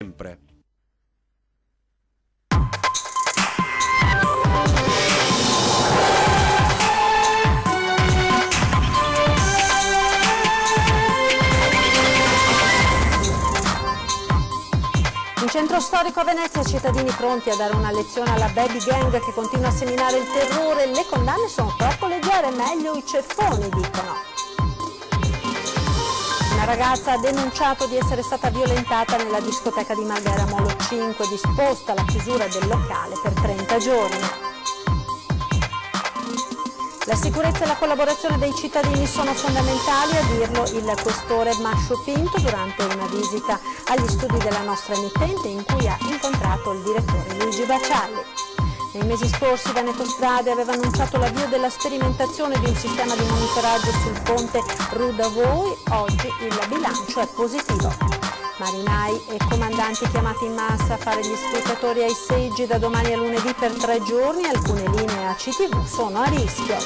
sempre. In centro storico a Venezia, cittadini pronti a dare una lezione alla baby gang che continua a seminare il terrore. Le condanne sono troppo leggere, meglio i ceffoni, dicono. Una ragazza ha denunciato di essere stata violentata nella discoteca di Marghera Molo 5, disposta la chiusura del locale per 30 giorni. La sicurezza e la collaborazione dei cittadini sono fondamentali, a dirlo il questore Mascio Pinto durante una visita agli studi della nostra emittente in cui ha incontrato il direttore Luigi Bacialli. Nei mesi scorsi Veneto Strade aveva annunciato l'avvio della sperimentazione di un sistema di monitoraggio sul ponte Rudavoi. Oggi il bilancio è positivo. Marinai e comandanti chiamati in massa a fare gli scrutatori ai seggi da domani a lunedì per 3 giorni. Alcune linee ACTV sono a rischio.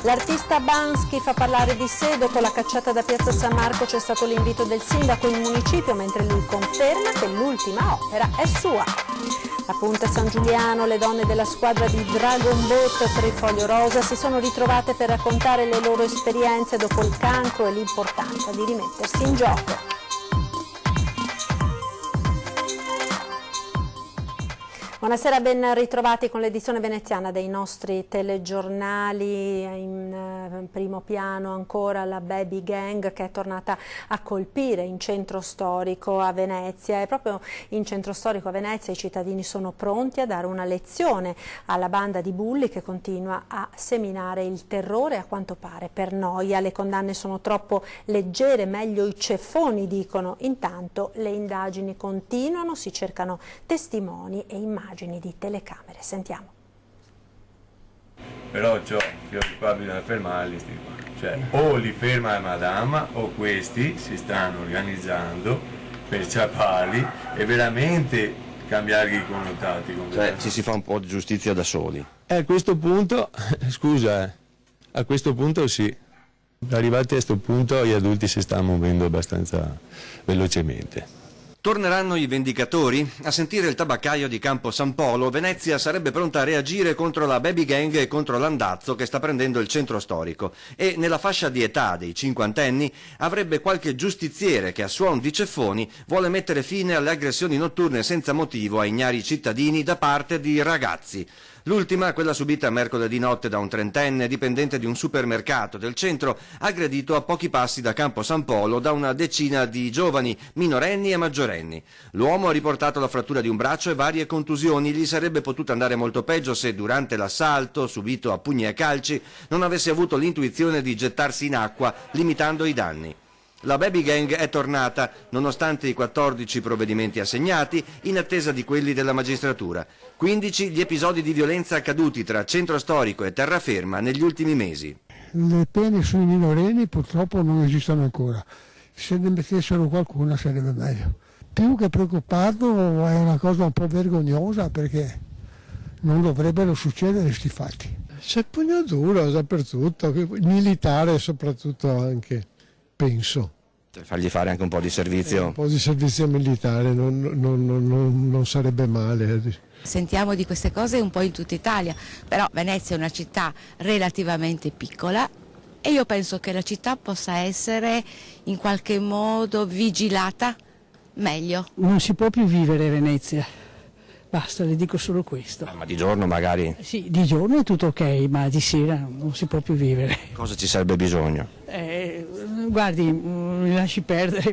L'artista Bansky fa parlare di sé. Dopo la cacciata da Piazza San Marco c'è stato l'invito del sindaco in municipio, mentre lui conferma che l'ultima opera è sua. A Punta San Giuliano le donne della squadra di Dragon Boat Trifoglio Rosa si sono ritrovate per raccontare le loro esperienze dopo il cancro e l'importanza di rimettersi in gioco. Buonasera, ben ritrovati con l'edizione veneziana dei nostri telegiornali. In primo piano ancora la baby gang che è tornata a colpire in centro storico a Venezia, e proprio in centro storico a Venezia i cittadini sono pronti a dare una lezione alla banda di bulli che continua a seminare il terrore, a quanto pare per noia. Le condanne sono troppo leggere, meglio i ceffoni, dicono. Intanto le indagini continuano, si cercano testimoni e immagini di telecamere. Sentiamo. Però qua bisogna fermarli, cioè o li ferma la madama o questi si stanno organizzando per ciaparli e veramente cambiargli i connotati. Cioè ci si fa un po' di giustizia da soli. A questo punto, scusa, a questo punto sì. Arrivati a questo punto gli adulti si stanno muovendo abbastanza velocemente. Torneranno i vendicatori? A sentire il tabaccaio di Campo San Polo, Venezia sarebbe pronta a reagire contro la baby gang e contro l'andazzo che sta prendendo il centro storico, e nella fascia di età dei cinquantenni avrebbe qualche giustiziere che a suon di ceffoni vuole mettere fine alle aggressioni notturne senza motivo a ignari cittadini da parte di ragazzi. L'ultima, quella subita mercoledì notte da un trentenne dipendente di un supermercato del centro, aggredito a pochi passi da Campo San Polo da una decina di giovani, minorenni e maggiorenni. L'uomo ha riportato la frattura di un braccio e varie contusioni. Gli sarebbe potuto andare molto peggio se durante l'assalto, subito a pugni e calci, non avesse avuto l'intuizione di gettarsi in acqua, limitando i danni. La baby gang è tornata, nonostante i 14 provvedimenti assegnati, in attesa di quelli della magistratura. 15 gli episodi di violenza accaduti tra centro storico e terraferma negli ultimi mesi. Le pene sui minorenni purtroppo non esistono ancora. Se ne mettessero qualcuna sarebbe meglio. Più che preoccupato è una cosa un po' vergognosa, perché non dovrebbero succedere sti fatti. C'è pugno duro dappertutto, militare soprattutto anche. Penso. Fargli fare anche un po' di servizio. Un po' di servizio militare non sarebbe male. Sentiamo di queste cose un po' in tutta Italia, però Venezia è una città relativamente piccola e io penso che la città possa essere in qualche modo vigilata meglio. Non si può più vivere a Venezia. Basta, le dico solo questo. Ma di giorno magari? Sì, di giorno è tutto ok, ma di sera non si può più vivere. Cosa ci sarebbe bisogno? Guardi, mi lasci perdere.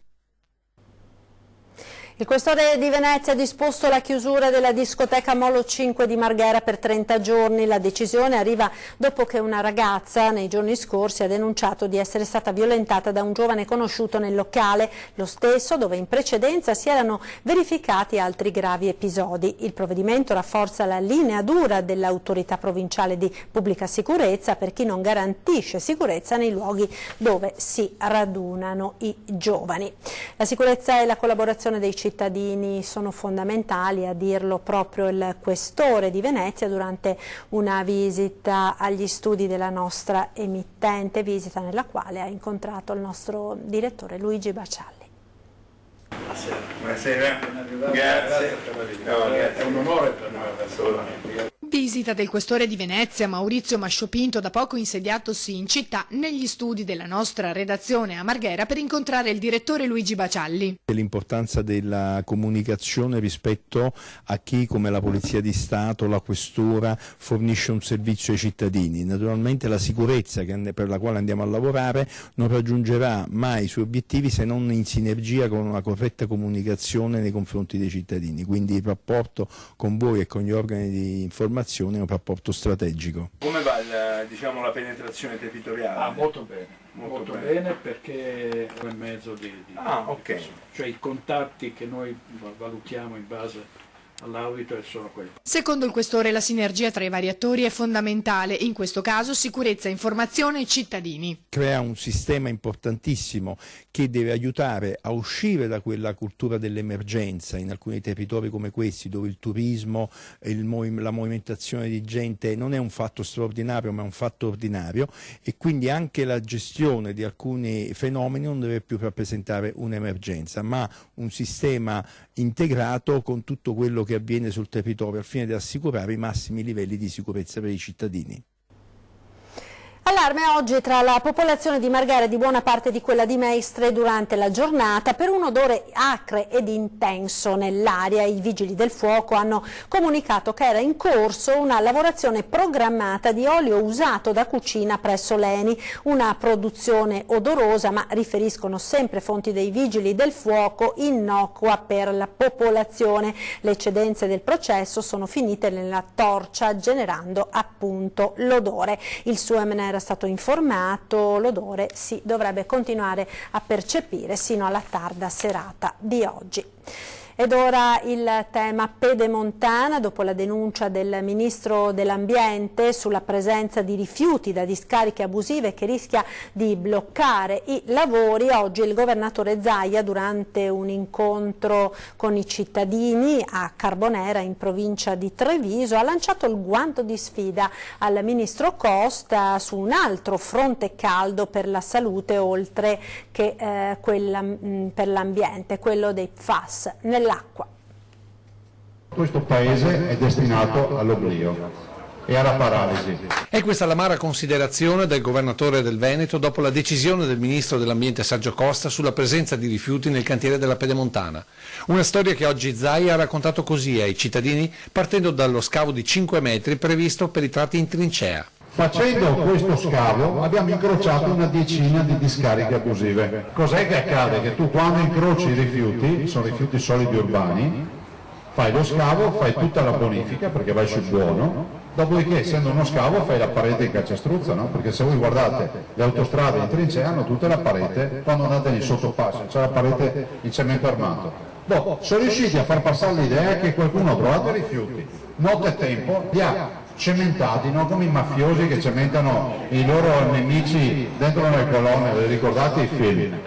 Il questore di Venezia ha disposto la chiusura della discoteca Molo 5 di Marghera per 30 giorni. La decisione arriva dopo che una ragazza nei giorni scorsi ha denunciato di essere stata violentata da un giovane conosciuto nel locale, lo stesso dove in precedenza si erano verificati altri gravi episodi. Il provvedimento rafforza la linea dura dell'autorità provinciale di pubblica sicurezza per chi non garantisce sicurezza nei luoghi dove si radunano i giovani. La sicurezza e la collaborazione dei cittadini sono fondamentali, a dirlo proprio il questore di Venezia durante una visita agli studi della nostra emittente, visita nella quale ha incontrato il nostro direttore Luigi Bacialli. Buonasera. Grazie. No, grazie. È un onore per noi, assolutamente. Visita del questore di Venezia Maurizio Masciopinto, da poco insediatosi in città, negli studi della nostra redazione a Marghera per incontrare il direttore Luigi Bacialli. L'importanza della comunicazione rispetto a chi, come la Polizia di Stato, la Questura, fornisce un servizio ai cittadini. Naturalmente la sicurezza per la quale andiamo a lavorare non raggiungerà mai i suoi obiettivi se non in sinergia con una corretta comunicazione nei confronti dei cittadini. Quindi il rapporto con voi e con gli organi di informazione è un rapporto strategico. Come va la penetrazione territoriale? Molto bene, molto bene perché è in mezzo di ok. Cioè i contatti che noi valutiamo in base all'audito sono quelli. Secondo il questore la sinergia tra i vari attori è fondamentale, in questo caso sicurezza, informazione e cittadini. Crea un sistema importantissimo che deve aiutare a uscire da quella cultura dell'emergenza in alcuni territori come questi, dove il turismo, la movimentazione di gente non è un fatto straordinario ma è un fatto ordinario, e quindi anche la gestione di alcuni fenomeni non deve più rappresentare un'emergenza ma un sistema integrato con tutto quello che avviene sul territorio al fine di assicurare i massimi livelli di sicurezza per i cittadini. Allarme oggi tra la popolazione di Marghera e di buona parte di quella di Mestre durante la giornata per un odore acre ed intenso nell'aria. I vigili del fuoco hanno comunicato che era in corso una lavorazione programmata di olio usato da cucina presso l'ENI, una produzione odorosa, ma riferiscono sempre fonti dei vigili del fuoco, innocua per la popolazione. Le eccedenze del processo sono finite nella torcia, generando appunto l'odore. Il SUEMN era stato informato, l'odore si dovrebbe continuare a percepire sino alla tarda serata di oggi. Ed ora il tema Pedemontana. Dopo la denuncia del Ministro dell'Ambiente sulla presenza di rifiuti da discariche abusive che rischia di bloccare i lavori, oggi il governatore Zaia, durante un incontro con i cittadini a Carbonera in provincia di Treviso, ha lanciato il guanto di sfida al Ministro Costa su un altro fronte caldo per la salute oltre che per l'ambiente, quello dei PFAS nell'acqua. Questo paese è destinato all'oblio e alla paralisi. È questa l'amara considerazione del governatore del Veneto dopo la decisione del ministro dell'Ambiente Sergio Costa sulla presenza di rifiuti nel cantiere della Pedemontana. Una storia che oggi Zaia ha raccontato così ai cittadini, partendo dallo scavo di 5 metri previsto per i tratti in trincea. Facendo questo scavo abbiamo incrociato una decina di discariche abusive. Cos'è che accade? Che tu quando incroci i rifiuti, sono rifiuti solidi urbani, fai lo scavo, fai tutta la bonifica perché vai sul buono, dopodiché essendo uno scavo fai la parete in calcestruzza, no? Perché se voi guardate le autostrade in trincea hanno tutta la parete, quando andate nei sottopasso c'è la parete in cemento armato. Sono riusciti a far passare l'idea che qualcuno ha trovato i rifiuti, nottetempo li ha cementati, non come i mafiosi che cementano i loro nemici dentro le colonne, vi ricordate i film?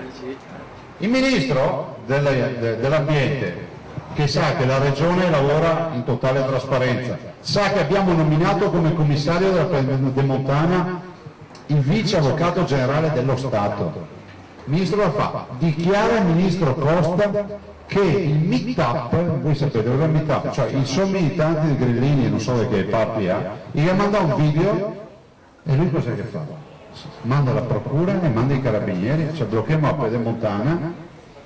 Il ministro dell'ambiente, che sa che la regione lavora in totale trasparenza, sa che abbiamo nominato come commissario della Pedemontana il vice avvocato generale dello Stato. Il ministro lo fa, dichiara il ministro Costa che il meetup, voi sapete dove è il meetup, cioè i somministanti di grillini, non so che papi ha, gli manda un video e lui cos'è che fa? Manda la procura e manda i carabinieri, cioè blocchiamo la Pedemontana,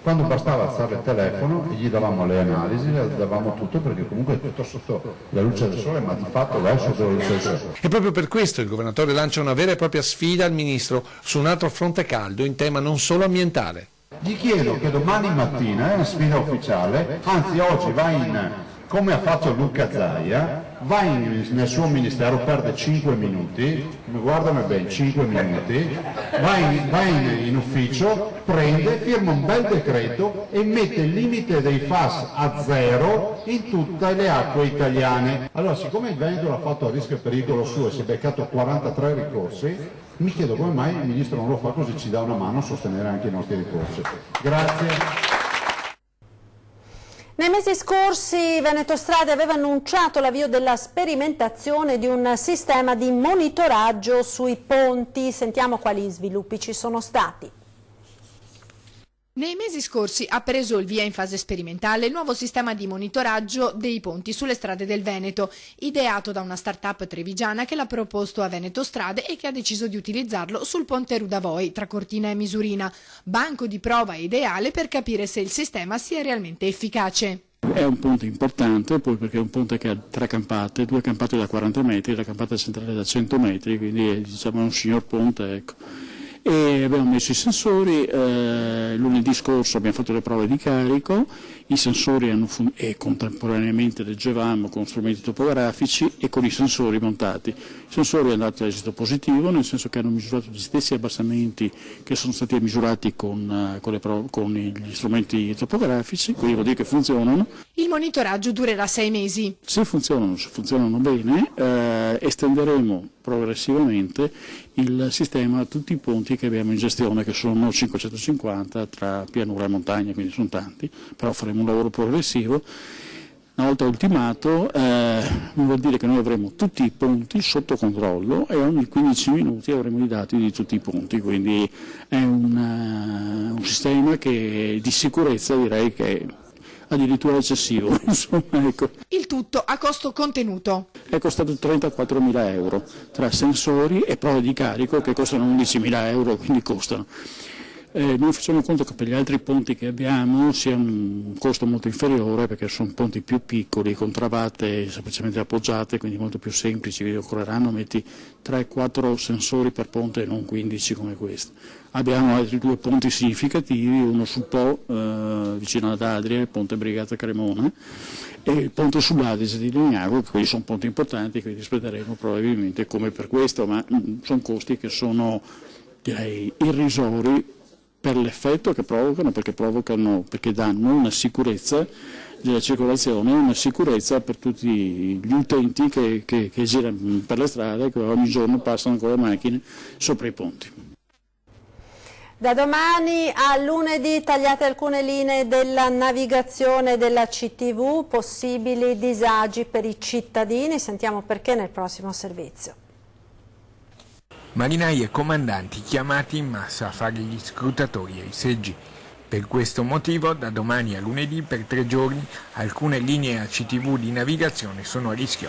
quando bastava alzare il telefono e gli davamo le analisi, le davamo tutto perché comunque è tutto sotto la luce del sole, ma di fatto va sotto la luce del sole. E proprio per questo il governatore lancia una vera e propria sfida al ministro su un altro fronte caldo in tema non solo ambientale. Gli chiedo che domani mattina, è una sfida ufficiale, anzi oggi va in, come ha fatto Luca Zaia, va nel suo ministero, perde 5 minuti, guardami bene, 5 minuti, va in ufficio, prende, firma un bel decreto e mette il limite dei FAS a 0 in tutte le acque italiane. Allora, siccome il Veneto l'ha fatto a rischio e pericolo suo e si è beccato 43 ricorsi, mi chiedo come mai il Ministro non lo fa, così ci dà una mano a sostenere anche i nostri ricorsi. Grazie. Nei mesi scorsi Veneto Strade aveva annunciato l'avvio della sperimentazione di un sistema di monitoraggio sui ponti. Sentiamo quali sviluppi ci sono stati. Nei mesi scorsi ha preso il via in fase sperimentale il nuovo sistema di monitoraggio dei ponti sulle strade del Veneto, ideato da una start-up trevigiana che l'ha proposto a Veneto Strade e che ha deciso di utilizzarlo sul ponte Rudavoi tra Cortina e Misurina, banco di prova ideale per capire se il sistema sia realmente efficace. È un ponte importante, poi perché è un ponte che ha 3 campate, 2 campate da 40 metri, la campata centrale da 100 metri, quindi è, diciamo, un signor ponte, ecco. E abbiamo messo i sensori, lunedì scorso abbiamo fatto le prove di carico, i sensori e contemporaneamente leggevamo con strumenti topografici e con i sensori montati. I sensori hanno dato esito positivo, nel senso che hanno misurato gli stessi abbassamenti che sono stati misurati con gli strumenti topografici, quindi vuol dire che funzionano. Il monitoraggio durerà 6 mesi. Se funzionano bene, estenderemo progressivamente il sistema a tutti i ponti che abbiamo in gestione, che sono 550 tra pianura e montagna, quindi sono tanti, però faremo un lavoro progressivo. Una volta ultimato vuol dire che noi avremo tutti i ponti sotto controllo e ogni 15 minuti avremo i dati di tutti i ponti, quindi è un sistema che di sicurezza direi che è addirittura eccessivo, insomma, ecco. Il tutto a costo contenuto. È costato 34.000 euro tra sensori e prove di carico che costano 11.000 euro, quindi costano. Noi facciamo conto che per gli altri ponti che abbiamo sia un costo molto inferiore, perché sono ponti più piccoli, con travate semplicemente appoggiate, quindi molto più semplici, vi occorreranno 3-4 sensori per ponte e non 15 come questo. Abbiamo altri 2 ponti significativi, uno sul Po, vicino ad Adria, il ponte Brigata Cremona, e il ponte sull'Adige di Legnago, quelli sono ponti importanti, quindi spenderemo probabilmente come per questo, ma sono costi che sono, direi, irrisori per l'effetto che provocano, perché danno una sicurezza della circolazione, una sicurezza per tutti gli utenti che girano per le strade, che ogni giorno passano con le macchine sopra i ponti. Da domani a lunedì tagliate alcune linee della navigazione della CTV, possibili disagi per i cittadini, sentiamo perché nel prossimo servizio. Marinai e comandanti chiamati in massa a fare gli scrutatori ai seggi. Per questo motivo, da domani a lunedì per 3 giorni, alcune linee ACTV di navigazione sono a rischio.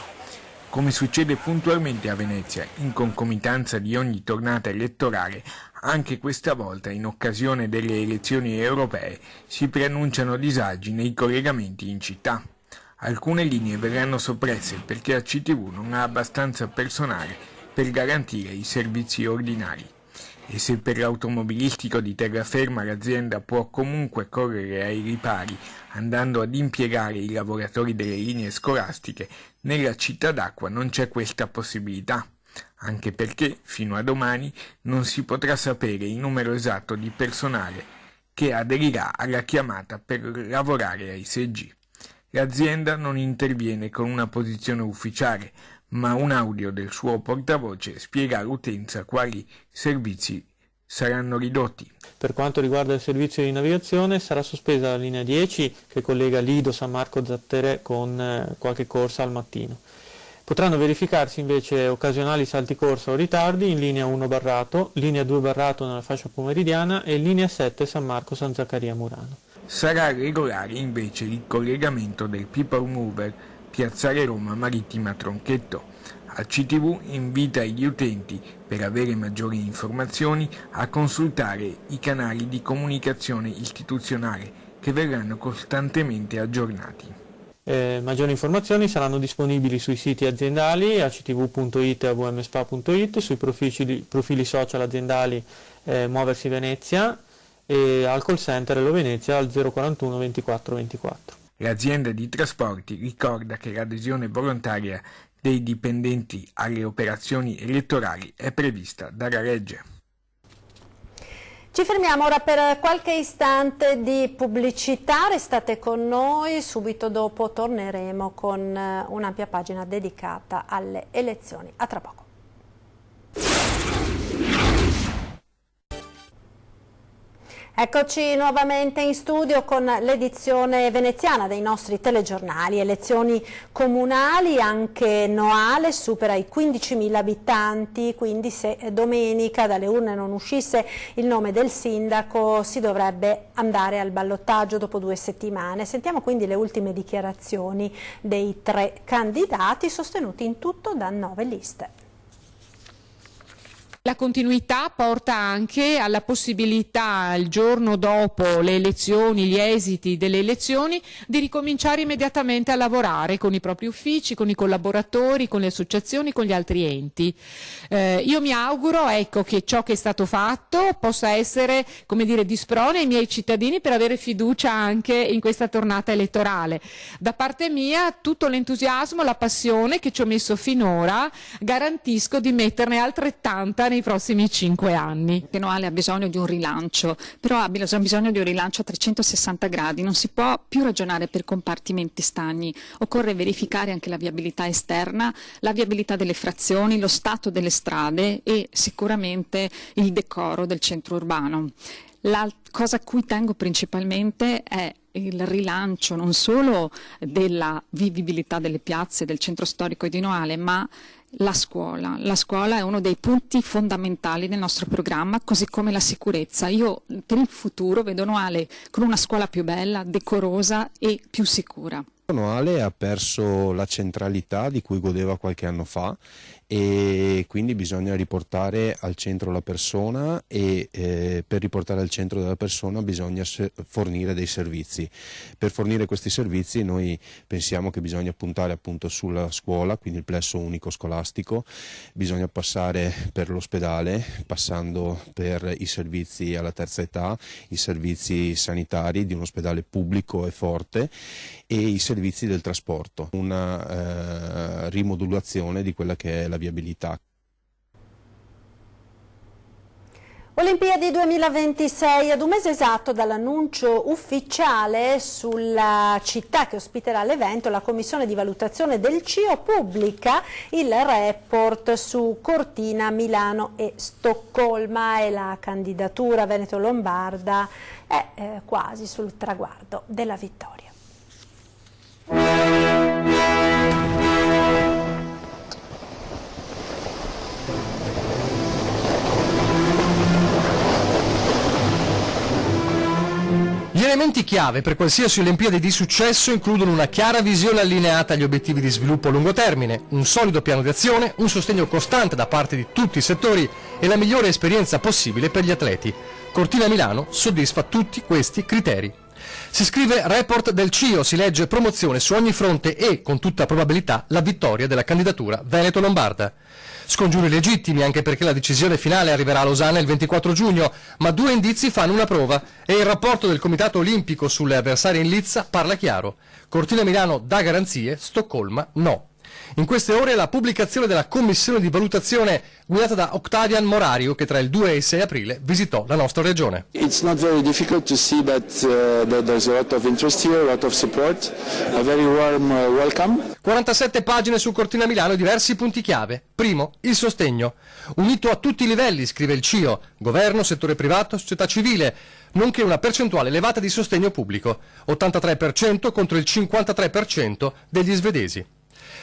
Come succede puntualmente a Venezia, in concomitanza di ogni tornata elettorale, anche questa volta, in occasione delle elezioni europee, si preannunciano disagi nei collegamenti in città. Alcune linee verranno soppresse perché ACTV non ha abbastanza personale per garantire i servizi ordinari. E se per l'automobilistico di terraferma l'azienda può comunque correre ai ripari andando ad impiegare i lavoratori delle linee scolastiche, nella città d'acqua non c'è questa possibilità, anche perché fino a domani non si potrà sapere il numero esatto di personale che aderirà alla chiamata per lavorare ai seggi. L'azienda non interviene con una posizione ufficiale, ma un audio del suo portavoce spiega all'utenza quali servizi saranno ridotti. Per quanto riguarda il servizio di navigazione sarà sospesa la linea 10 che collega Lido San Marco Zattere con qualche corsa al mattino. Potranno verificarsi invece occasionali salti corsa o ritardi in linea 1 Barrato, linea 2 Barrato nella fascia pomeridiana e linea 7 San Marco San Zaccaria Murano. Sarà regolare invece il collegamento del People Mover Piazzale Roma Marittima Tronchetto. ACTV invita gli utenti, per avere maggiori informazioni, a consultare i canali di comunicazione istituzionale che verranno costantemente aggiornati. Maggiori informazioni saranno disponibili sui siti aziendali actv.it e avmspa.it, sui profili social aziendali Muoversi Venezia e al call center Hello Venezia al 041 24 24. L'azienda di trasporti ricorda che l'adesione volontaria dei dipendenti alle operazioni elettorali è prevista dalla legge. Ci fermiamo ora per qualche istante di pubblicità, restate con noi, subito dopo torneremo con un'ampia pagina dedicata alle elezioni. A tra poco. Eccoci nuovamente in studio con l'edizione veneziana dei nostri telegiornali. Elezioni comunali, anche Noale supera i 15.000 abitanti, quindi se domenica dalle urne non uscisse il nome del sindaco si dovrebbe andare al ballottaggio dopo 2 settimane. Sentiamo quindi le ultime dichiarazioni dei 3 candidati, sostenuti in tutto da 9 liste. La continuità porta anche alla possibilità, il giorno dopo le elezioni, gli esiti delle elezioni, di ricominciare immediatamente a lavorare con i propri uffici, con i collaboratori, con le associazioni, con gli altri enti. Io mi auguro, ecco, che ciò che è stato fatto possa essere, come dire, di sprone ai miei cittadini per avere fiducia anche in questa tornata elettorale. Da parte mia tutto l'entusiasmo, la passione che ci ho messo finora, garantisco di metterne altrettanta nei prossimi 5 anni. Noale ha bisogno di un rilancio, però ha bisogno di un rilancio a 360 gradi, non si può più ragionare per compartimenti stagni, occorre verificare anche la viabilità esterna, la viabilità delle frazioni, lo stato delle strade e sicuramente il decoro del centro urbano. La cosa a cui tengo principalmente è il rilancio non solo della vivibilità delle piazze del centro storico di Noale, ma la scuola. La scuola è uno dei punti fondamentali del nostro programma, così come la sicurezza. Io per il futuro vedo Noale con una scuola più bella, decorosa e più sicura. Noale ha perso la centralità di cui godeva qualche anno fa e quindi bisogna riportare al centro la persona e per riportare al centro della persona bisogna fornire dei servizi. Per fornire questi servizi noi pensiamo che bisogna puntare appunto sulla scuola, quindi il plesso unico scolastico, bisogna passare per l'ospedale, passando per i servizi alla terza età, i servizi sanitari di un ospedale pubblico e forte e i servizi del trasporto, una rimodulazione di quella che è la viabilità. Olimpiadi 2026, ad un mese esatto dall'annuncio ufficiale sulla città che ospiterà l'evento, la Commissione di valutazione del CIO pubblica il report su Cortina, Milano e Stoccolma e la candidatura veneto-lombarda è quasi sul traguardo della vittoria. Gli elementi chiave per qualsiasi Olimpiadi di successo includono una chiara visione allineata agli obiettivi di sviluppo a lungo termine, un solido piano di azione, un sostegno costante da parte di tutti i settori e la migliore esperienza possibile per gli atleti. Cortina Milano soddisfa tutti questi criteri. Si scrive report del CIO, si legge promozione su ogni fronte e, con tutta probabilità, la vittoria della candidatura veneto-lombarda. Scongiuri legittimi anche perché la decisione finale arriverà a Losanna il 24 giugno, ma 2 indizi fanno una prova e il rapporto del Comitato Olimpico sulle avversarie in lizza parla chiaro. Cortina Milano dà garanzie, Stoccolma no. In queste ore la pubblicazione della commissione di valutazione guidata da Octavian Morario che tra il 2 e il 6 aprile visitò la nostra regione. It's not very difficult to see that there's a lot of interest here, a lot of support, a very warm welcome. 47 pagine su Cortina Milano e diversi punti chiave. Primo, il sostegno. Unito a tutti i livelli, scrive il CIO, governo, settore privato, società civile, nonché una percentuale elevata di sostegno pubblico, 83% contro il 53% degli svedesi.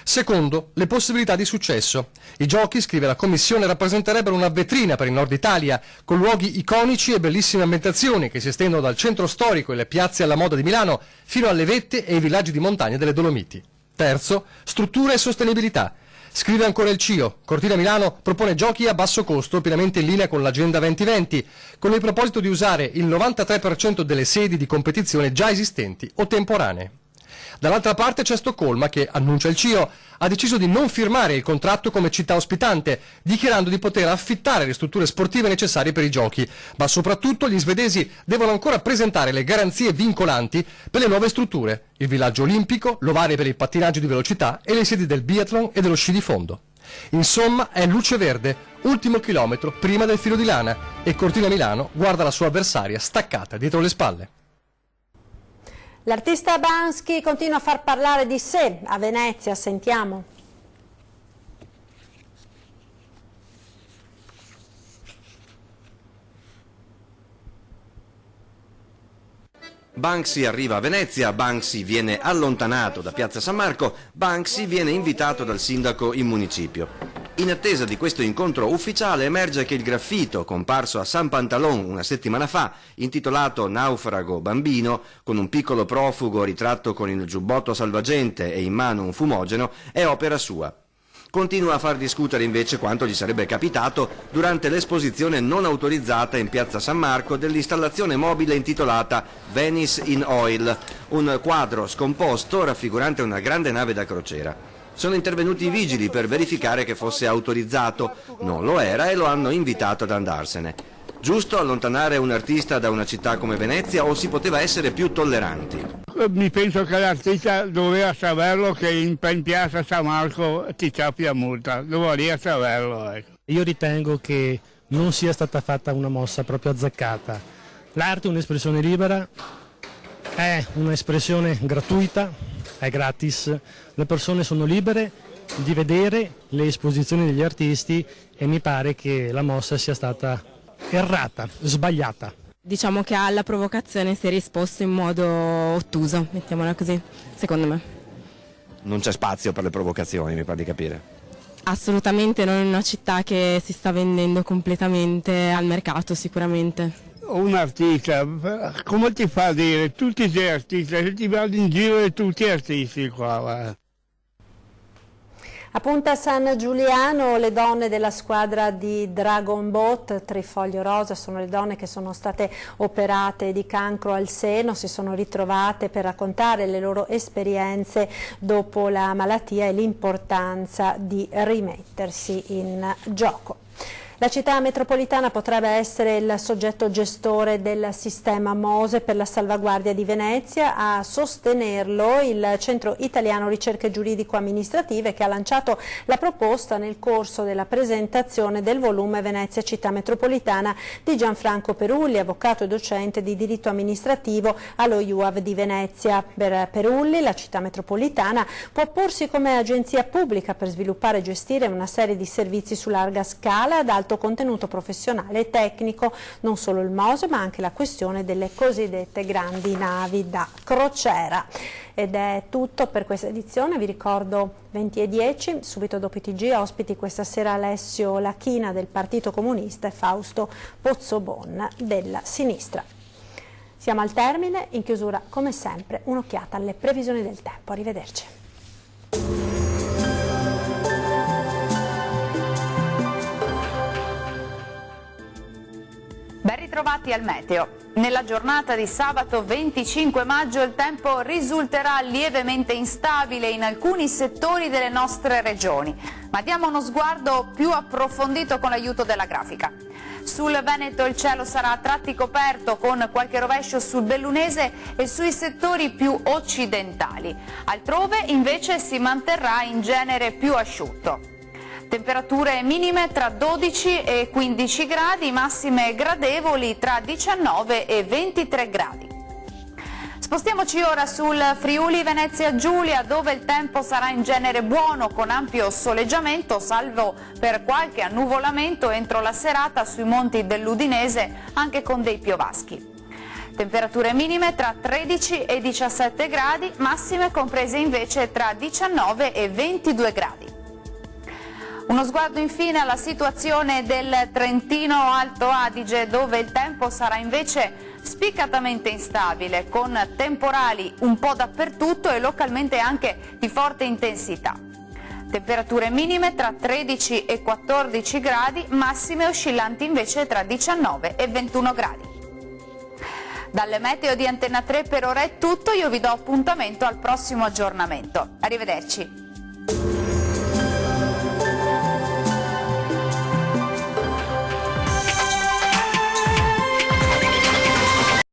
Secondo, le possibilità di successo. I giochi, scrive la Commissione, rappresenterebbero una vetrina per il nord Italia, con luoghi iconici e bellissime ambientazioni che si estendono dal centro storico e le piazze alla moda di Milano fino alle vette e ai villaggi di montagna delle Dolomiti. Terzo, struttura e sostenibilità. Scrive ancora il CIO, Cortina Milano propone giochi a basso costo pienamente in linea con l'Agenda 2020, con il proposito di usare il 93% delle sedi di competizione già esistenti o temporanee. Dall'altra parte c'è Stoccolma che, annuncia il CIO, ha deciso di non firmare il contratto come città ospitante, dichiarando di poter affittare le strutture sportive necessarie per i giochi, ma soprattutto gli svedesi devono ancora presentare le garanzie vincolanti per le nuove strutture, il villaggio olimpico, l'ovale per il pattinaggio di velocità e le sedi del biathlon e dello sci di fondo. Insomma, è luce verde, ultimo chilometro prima del filo di lana e Cortina Milano guarda la sua avversaria staccata dietro le spalle. L'artista Bansky continua a far parlare di sé a Venezia, sentiamo. Banksy arriva a Venezia, Banksy viene allontanato da Piazza San Marco, Banksy viene invitato dal sindaco in municipio. In attesa di questo incontro ufficiale emerge che il graffito comparso a San Pantalon una settimana fa, intitolato Naufrago bambino, con un piccolo profugo ritratto con il giubbotto salvagente e in mano un fumogeno, è opera sua. Continua a far discutere invece quanto gli sarebbe capitato durante l'esposizione non autorizzata in Piazza San Marco dell'installazione mobile intitolata Venice in Oil, un quadro scomposto raffigurante una grande nave da crociera. Sono intervenuti i vigili per verificare che fosse autorizzato, non lo era e lo hanno invitato ad andarsene. Giusto allontanare un artista da una città come Venezia o si poteva essere più tolleranti? Mi penso che l'artista doveva saperlo che in Piazza San Marco ti cappia multa, doveva saperlo. Ecco. Io ritengo che non sia stata fatta una mossa proprio azzeccata. L'arte è un'espressione libera, è un'espressione gratuita, è gratis, le persone sono libere di vedere le esposizioni degli artisti e mi pare che la mossa sia stata errata, sbagliata. Diciamo che alla provocazione si è risposto in modo ottuso, mettiamola così, secondo me. Non c'è spazio per le provocazioni, mi pare di capire. Assolutamente, non è una città che si sta vendendo completamente al mercato sicuramente. Un artista, come ti fa a dire? Tutti sei artisti, se ti vado in giro e tutti artisti qua. A Punta San Giuliano le donne della squadra di Dragon Boat Trifoglio Rosa sono le donne che sono state operate di cancro al seno, si sono ritrovate per raccontare le loro esperienze dopo la malattia e l'importanza di rimettersi in gioco. La città metropolitana potrebbe essere il soggetto gestore del sistema MOSE per la salvaguardia di Venezia. A sostenerlo il Centro Italiano Ricerche Giuridico-Amministrative, che ha lanciato la proposta nel corso della presentazione del volume Venezia Città Metropolitana di Gianfranco Perulli, avvocato e docente di diritto amministrativo allo IUAV di Venezia. Per Perulli la città metropolitana può porsi come agenzia pubblica per sviluppare e gestire una serie di servizi su larga scala ad alto contenuto professionale e tecnico, non solo il MOSE ma anche la questione delle cosiddette grandi navi da crociera. Ed è tutto per questa edizione, vi ricordo 20:10, subito dopo i TG, ospiti questa sera Alessio Lachina del Partito Comunista e Fausto Pozzobon della Sinistra. Siamo al termine, in chiusura come sempre un'occhiata alle previsioni del tempo, arrivederci. Ben ritrovati al meteo. Nella giornata di sabato 25 maggio il tempo risulterà lievemente instabile in alcuni settori delle nostre regioni, ma diamo uno sguardo più approfondito con l'aiuto della grafica. Sul Veneto il cielo sarà a tratti coperto con qualche rovescio sul Bellunese e sui settori più occidentali. Altrove invece si manterrà in genere più asciutto. Temperature minime tra 12 e 15 gradi, massime gradevoli tra 19 e 23 gradi. Spostiamoci ora sul Friuli Venezia Giulia, dove il tempo sarà in genere buono con ampio soleggiamento, salvo per qualche annuvolamento entro la serata sui monti dell'Udinese, anche con dei piovaschi. Temperature minime tra 13 e 17 gradi, massime comprese invece tra 19 e 22 gradi. Uno sguardo infine alla situazione del Trentino Alto Adige, dove il tempo sarà invece spiccatamente instabile, con temporali un po' dappertutto e localmente anche di forte intensità. Temperature minime tra 13 e 14 gradi, massime oscillanti invece tra 19 e 21 gradi. Dalle meteo di Antenna 3 per ora è tutto, io vi do appuntamento al prossimo aggiornamento. Arrivederci.